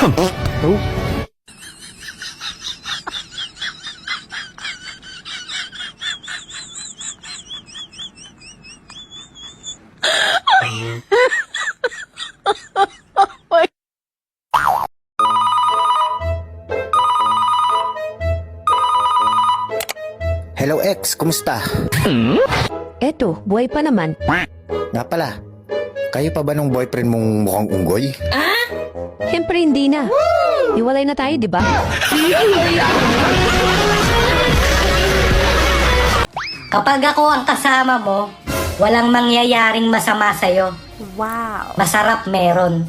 Oh. Hello ex, kumusta? Eto, buhay pa naman. Nga pala, kayo pa ba nung boyfriend mong mukhang unggoy? Siyempre hindi na. Hiwalay na tayo, di ba? Kapag ako ang kasama mo, walang mangyayaring masama sa'yo. Wow. Masarap meron.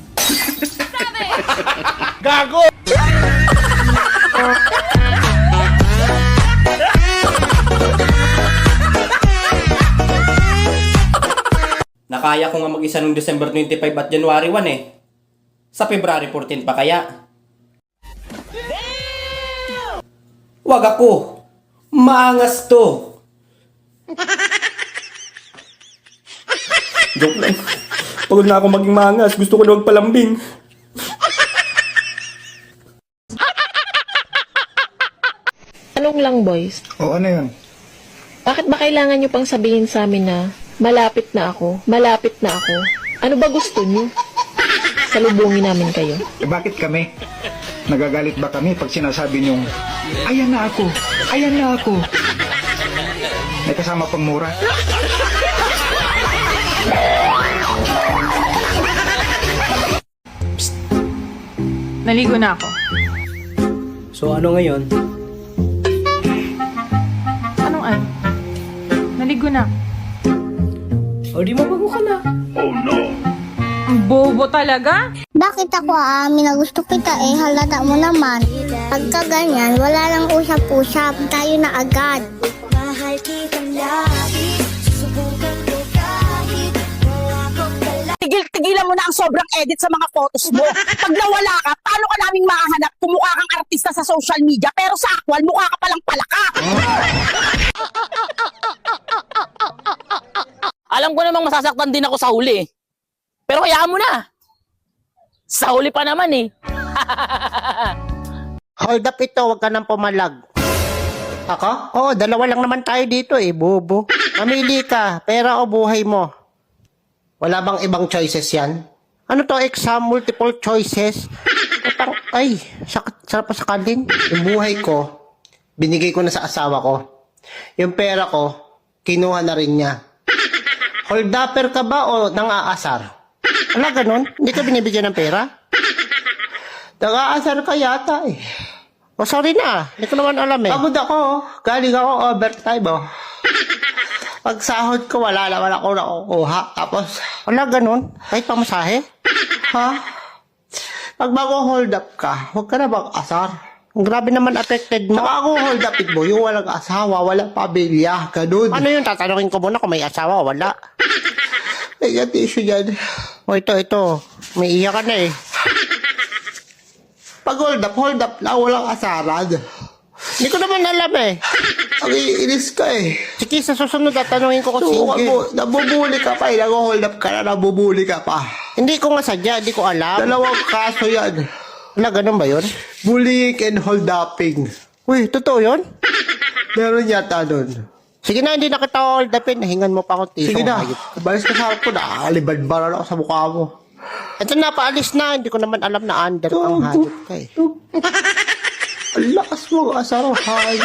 Gago! Nakaya ko nga mag-isa noong December 25 at January 1 eh. Sa February 14 pa kaya? Wag ako. Maangas to. Joke lang. Pagod na ako maging maangas. Gusto ko na magpalambing. Tanong lang, boys. O ano yun? Bakit ba kailangan nyo pang sabihin sa amin na malapit na ako, malapit na ako? Ano ba gusto nyo? Salubungin namin kayo. Bakit kami? Nagagalit ba kami pag sinasabi niyong, ayan na ako, ayan na ako? May kasama pang mura. Naligo na ako. So ano ngayon? Anong ano? Naligo na. O di mabago ka na. Ang bobo talaga? Bakit ako aamin na gusto kita halata mo naman. Pagka ganyan, wala lang usap-usap, tayo na agad. Mahal kitang lagi, susubukan ko kahit wala kong Tigil-tigilan mo na ang sobrang edit sa mga photos mo. Pag nawala ka, paano ka naming mahanap kung mukha kang artista sa social media pero sa actual, mukha ka palang palaka? Alam ko namang masasaktan din ako sa huli. Pero hayaan mo na. Sa huli pa naman eh. Hold up ito, wag ka nang pumalag. Ako? Oo, dalawa lang naman tayo dito eh, bobo. Mamili ka, pera o buhay mo. Wala bang ibang choices yan? Ano to, exam, multiple choices? Ay, sarap pa sa kandin. Yung buhay ko, binigay ko na sa asawa ko. Yung pera ko, kinuha na rin niya. Hold upper ka ba o nang-aasar? Wala ganun? Hindi ka binibigyan ng pera? Nang-aasar ka yata eh. Oh, sorry na. Hindi ko naman alam eh. Pagod ako. Galing ako overtime oh. Pag sahod ko, wala naman ako nakukuha. Tapos, wala ganun. Kahit pamasahe. Ha? Pag mag-hold up ka, huwag ka na mag-asar. Grabe naman affected mo. Saka ako hold up it mo, yung walang asawa, walang pamilya, ganun. Ano yun? Tatanungin ko muna kung may asawa o wala. May tissue yan. O ito. May iyak ka na eh. Pag hold up lang, walang asaran. Hindi ko naman alam eh. Ang iinis ka eh. Sige, sa susunod tatanungin ko kung sige. Nabubuli ka pa eh. Nag-hold up ka na, nabubuli ka pa. Hindi ko nga sadya, hindi ko alam. Dalawang kaso yan. Wala, ganun ba yun? Bullying and hold upping. Uy, totoo yun? Meron yata nun. Sige na, hindi na kita hold upin. Nahingan mo pa akong tiso. Sige na, balis ka sa harap ko. Nakakaliban-baran ako sa mukha mo. Ito na, paalis na. Hindi ko naman alam na under ang hayop ka eh. Ang lakas mo, asarahan.